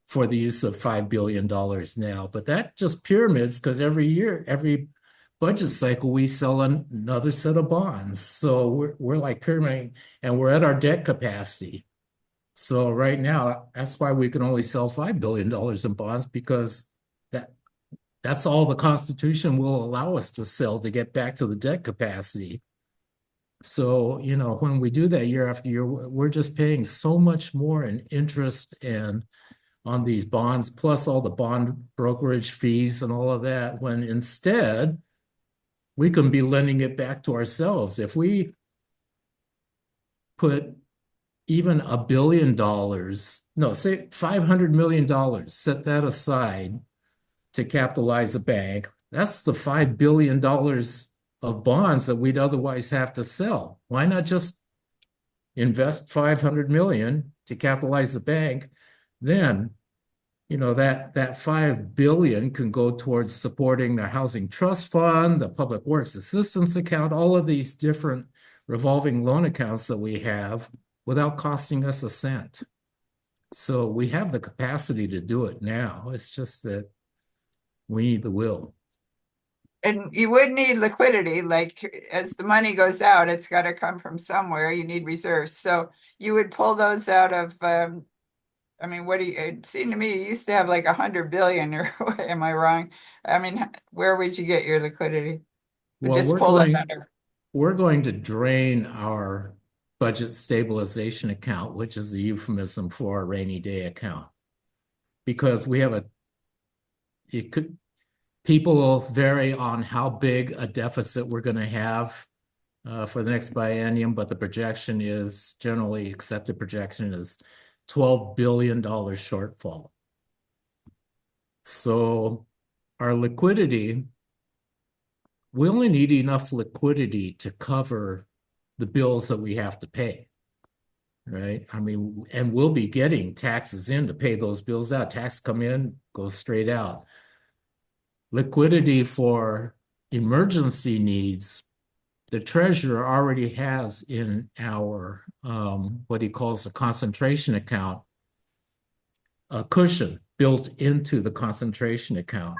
for the use of $5 billion now. But that just pyramids because every year, every budget cycle, we sell another set of bonds. So we're like pyramiding, and we're at our debt capacity. So right now, that's why we can only sell $5 billion in bonds, because that's all the Constitution will allow us to sell to get back to the debt capacity. So, when we do that year after year, we're just paying so much more in interest and on these bonds, plus all the bond brokerage fees and all of that, when instead we can be lending it back to ourselves. If we put even $1 billion, no, say $500 million, set that aside to capitalize a bank, that's the $5 billion of bonds that we'd otherwise have to sell. Why not just invest $500 million to capitalize the bank? Then, that $5 billion can go towards supporting the housing trust fund, the public works assistance account, all of these different revolving loan accounts that we have without costing us a cent. So we have the capacity to do it now. It's just that we need the will. And you would need liquidity, like as the money goes out, it's got to come from somewhere. You need reserves. So you would pull those out of, it seemed to me you used to have like 100 billion, or am I wrong? Where would you get your liquidity? Well, just pull it under. We're going to drain our budget stabilization account, which is the euphemism for a rainy day account, because we have people will vary on how big a deficit we're going to have for the next biennium, but the projection is, generally accepted projection is $12 billion shortfall. So our liquidity, we only need enough liquidity to cover the bills that we have to pay, right? And we'll be getting taxes in to pay those bills out. Tax come in, goes straight out. Liquidity for emergency needs, the treasurer already has in our, what he calls the concentration account, a cushion built into the concentration account.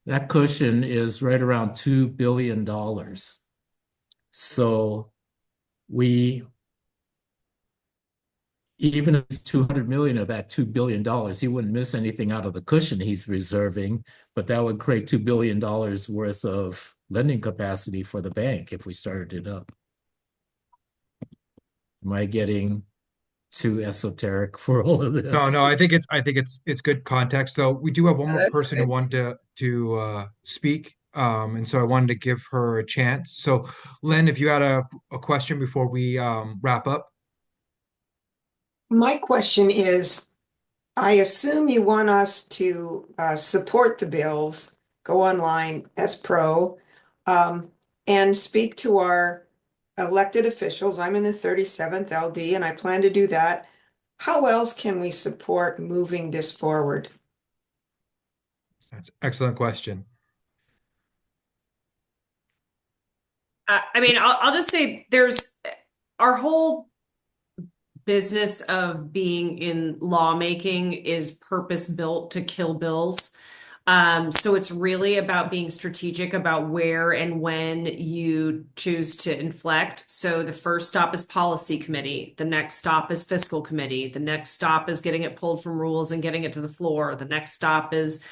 That cushion is right around $2 billion. So even if it's 200 million of that $2 billion, he wouldn't miss anything out of the cushion he's reserving, but that would create $2 billion worth of lending capacity for the bank if we started it up. Am I getting too esoteric for all of this? No, I think it's good context, though. We do have one more person who wanted to speak. And so I wanted to give her a chance. So Lynn, if you had a question before we wrap up. My question is, I assume you want us to support the bills, go online as pro, and speak to our elected officials. I'm in the 37th LD and I plan to do that. How else can we support moving this forward? That's an excellent question. I mean, I'll just say there's our whole business of being in lawmaking is purpose built to kill bills. So it's really about being strategic about where and when you choose to inflect. So the first stop is policy committee. The next stop is fiscal committee. The next stop is getting it pulled from rules and getting it to the floor. The next stop is,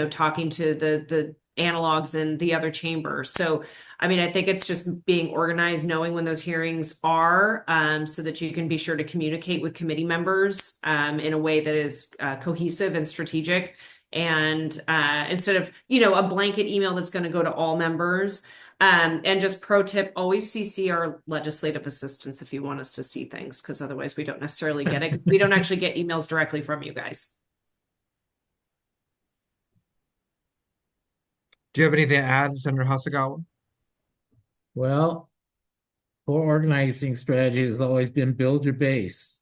talking to the analogs in the other chambers. So, I mean, I think it's just being organized, knowing when those hearings are, so that you can be sure to communicate with committee members in a way that is cohesive and strategic. And instead of, a blanket email that's going to go to all members. And just pro tip, always CC our legislative assistants if you want us to see things, because otherwise we don't necessarily get it. We don't actually get emails directly from you guys. Do you have anything to add, Senator Hasegawa? Well, core organizing strategy has always been build your base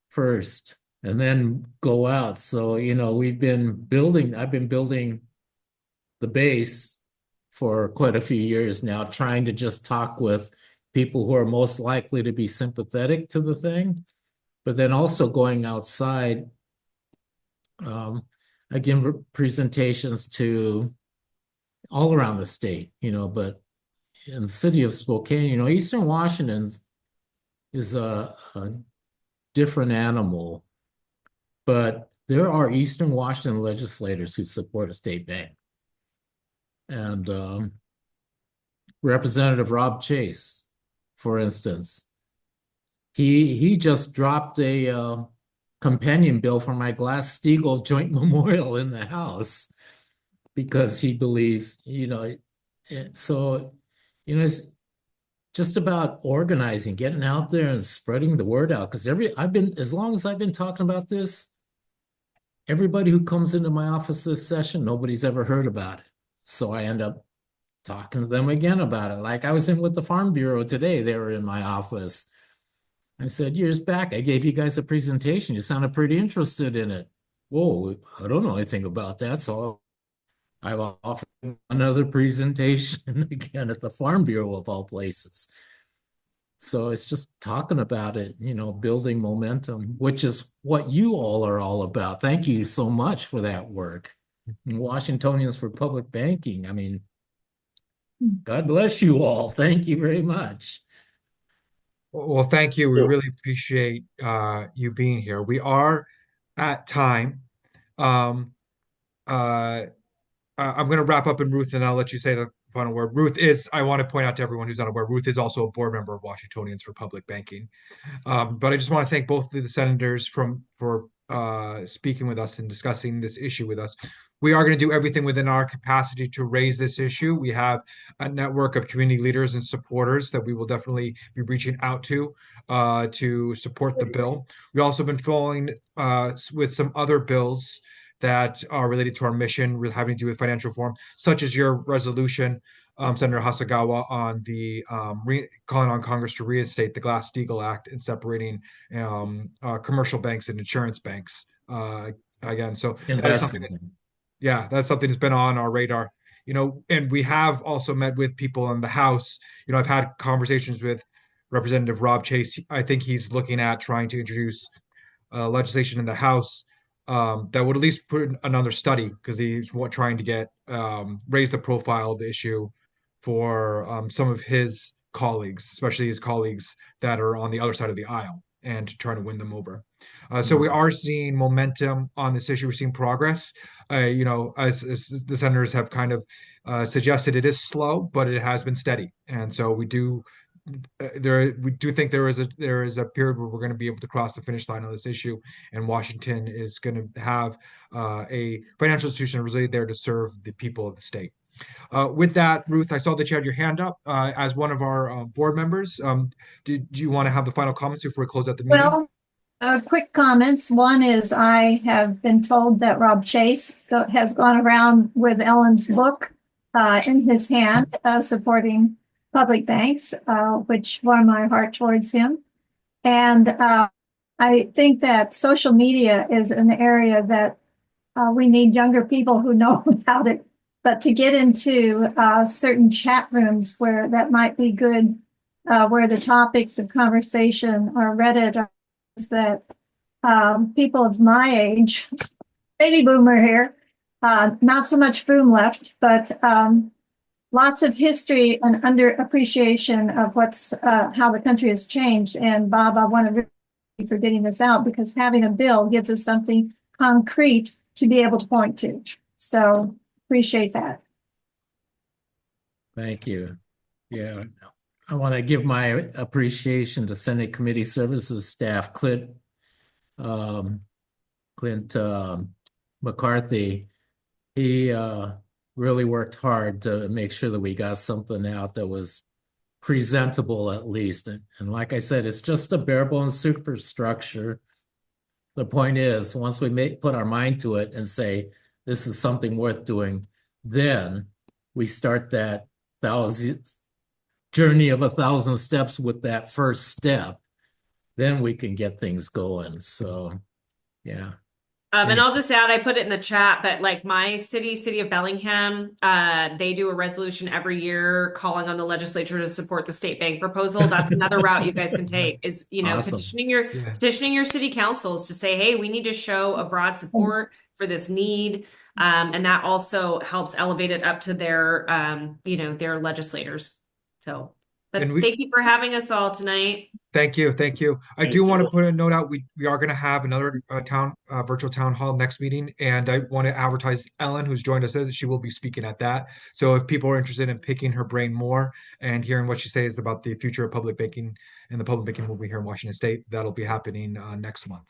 first and then go out. So, I've been building the base for quite a few years now, trying to just talk with people who are most likely to be sympathetic to the thing, but then also going outside. I give presentations to all around the state, but in the city of Spokane, Eastern Washington is a different animal, but there are Eastern Washington legislators who support a state bank. And Representative Rob Chase, for instance, he just dropped a companion bill for my Glass-Steagall Joint Memorial in the House because he believes, so, it's just about organizing, getting out there and spreading the word out. Because as long as I've been talking about this, everybody who comes into my office this session, nobody's ever heard about it. So I end up talking to them again about it. Like I was in with the Farm Bureau today. They were in my office. I said, years back, I gave you guys a presentation. You sounded pretty interested in it. Whoa, I don't know anything about that. So I've offered another presentation again at the Farm Bureau of all places. So it's just talking about it, building momentum, which is what you all are all about. Thank you so much for that work. And Washingtonians for Public Banking. I mean, God bless you all. Thank you very much. Well, thank you. We really appreciate you being here. We are at time. I'm going to wrap up in Ruth, and I'll let you say the final word. I want to point out to everyone who's unaware, Ruth is also a board member of Washingtonians for Public Banking. But I just want to thank both of the senators for speaking with us and discussing this issue with us. We are going to do everything within our capacity to raise this issue. We have a network of community leaders and supporters that we will definitely be reaching out to support the bill. We've also been following with some other bills that are related to our mission, having to do with financial reform, such as your resolution, Senator Hasegawa, on the calling on Congress to reinstate the Glass-Steagall Act and separating commercial banks and insurance banks. Again, so that is something. That's something that's been on our radar. And we have also met with people in the House. I've had conversations with Representative Rob Chase. I think he's looking at trying to introduce legislation in the House that would at least put in another study, because he's trying to get raise the profile of the issue for some of his colleagues, especially his colleagues that are on the other side of the aisle, and to try to win them over. So we are seeing momentum on this issue. We're seeing progress. As the senators have kind of suggested, it is slow, but it has been steady. And so we do think there is a period where we're going to be able to cross the finish line on this issue, and Washington is going to have a financial institution really there to serve the people of the state. With that, Ruth, I saw that you had your hand up as one of our board members. Do you want to have the final comments before we close out the meeting? Well, quick comments. One is I have been told that Rob Chase has gone around with Ellen's book in his hand, supporting public banks, which warm my heart towards him. And I think that social media is an area that we need younger people who know about it but to get into certain chat rooms where that might be good, where the topics of conversation are Reddit, is that people of my age, baby boomer here, not so much boom left, but lots of history and underappreciation of what's how the country has changed. And Bob, I want to really thank you for getting this out, because having a bill gives us something concrete to be able to point to. So appreciate that. Thank you. Yeah, I want to give my appreciation to Senate Committee Services staff, Clint McCarthy. He really worked hard to make sure that we got something out that was presentable, at least. And like I said, it's just a bare bones superstructure. The point is, once we put our mind to it and say, this is something worth doing, then we start that journey of 1,000 steps with that first step. Then we can get things going. So, yeah. And I'll just add, I put it in the chat, but like my city of Bellingham, they do a resolution every year calling on the legislature to support the state bank proposal. That's another route you guys can take, is, you know, Awesome. petitioning your city councils to say, hey, we need to show a broad support for this need. And that also helps elevate it up to their, you know, their legislators. So, but thank you for having us all tonight. Thank you. Thank you. I do want to put a note out. We are going to have another virtual town hall next meeting, and I want to advertise Ellen, who's joined us. She will be speaking at that. So if people are interested in picking her brain more and hearing what she says about the future of public banking and the public banking movement here in Washington State, that'll be happening next month.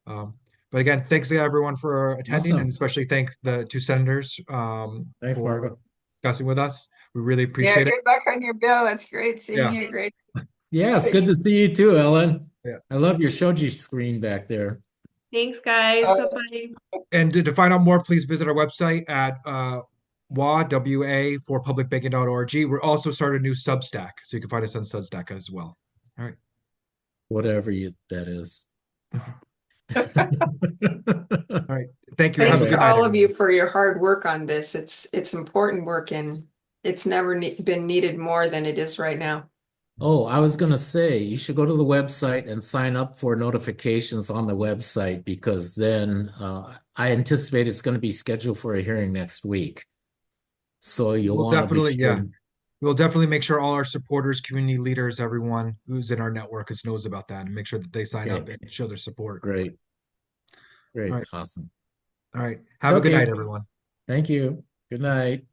But again, thanks to everyone for attending, Awesome. and especially thank the two senators Thanks, for Margo. discussing with us. We really appreciate it. Good luck on your bill. It's great seeing you. Great. Yeah, it's good to see you too, Ellen. Yeah. I love your shoji screen back there. Thanks, guys. Bye-bye. And to find out more, please visit our website at WA for publicbanking.org. We're also starting a new Substack, so you can find us on Substack as well. All right. Whatever that is. All right. Thank you. Thanks Have a good to night, all of you everyone. for your hard work on this. It's important work, and it's never been needed more than it is right now. Oh, I was going to say, you should go to the website and sign up for notifications on the website, because then I anticipate it's going to be scheduled for a hearing next week. So you'll want to Definitely, be sure. yeah. We'll definitely make sure all our supporters, community leaders, everyone who's in our network knows about that, and make sure that they sign up and show their support. Great. Great. All right. Awesome. All right. Have a good Okay. night, everyone. Thank you. Good night.